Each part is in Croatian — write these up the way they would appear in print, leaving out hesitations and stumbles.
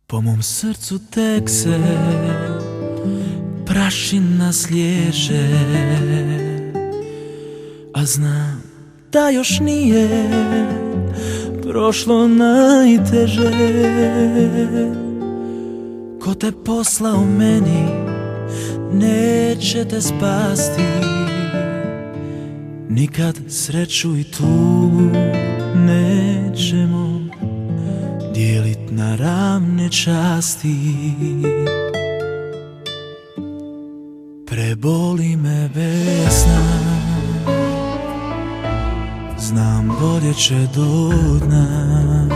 Po mom srcu tek se prašina sliježe, a znam da još nije prošlo najteže. Ko te poslao meni neće te spasti, nikad sreću i tu nećemo dijelit na ravne časti. Preboli me besna, znam bolje će do dna,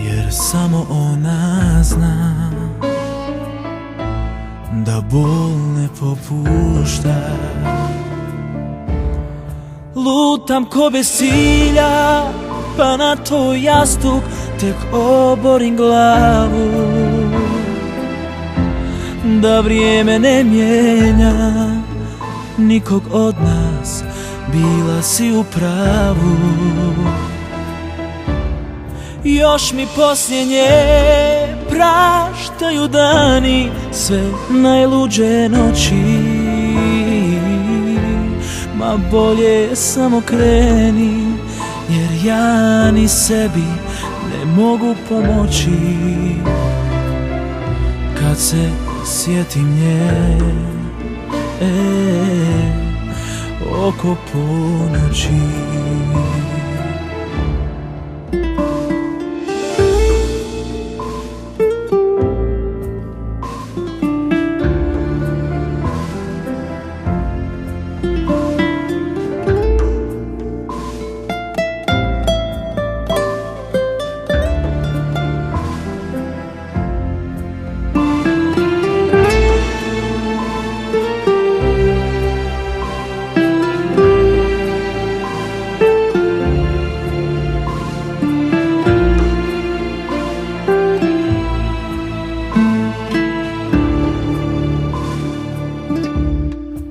jer samo ona zna da bol ne popušta. Lutam ko bez cilja, pa na tvoj jastuk tek oborim glavu. Da vrijeme ne mijenja nikog od nas, bila si u pravu. Još mi poslije nje praštaju dani, sve najluđe noći. Ma bolje samo kreni, jer ja ni sebi ne mogu pomoći. Kad se sjetim nje, oko ponoći.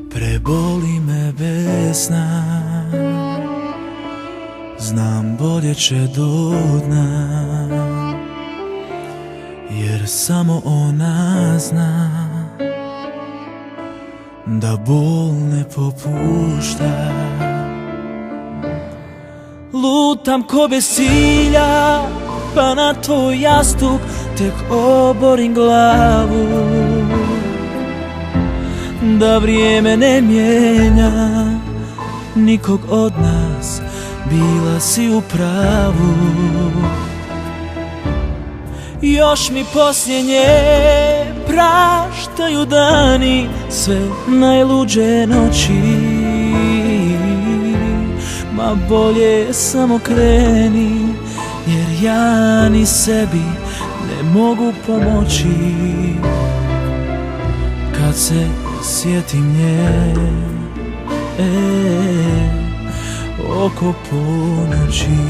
Preboli me besna, znam bolje će do dna, jer samo ona zna da bol ne popušta. Lutam ko bez cilja, pa na tvoj jastuk tek oborim glavu. Da vrijeme ne mijenja nikog od nas, bila si u pravu. Još mi poslije nje praštaju dani, sve najluđe noći. Ma bolje samo kreni, jer ja ni sebi ne mogu pomoći. Kad se sjetim nje, oko ponoći.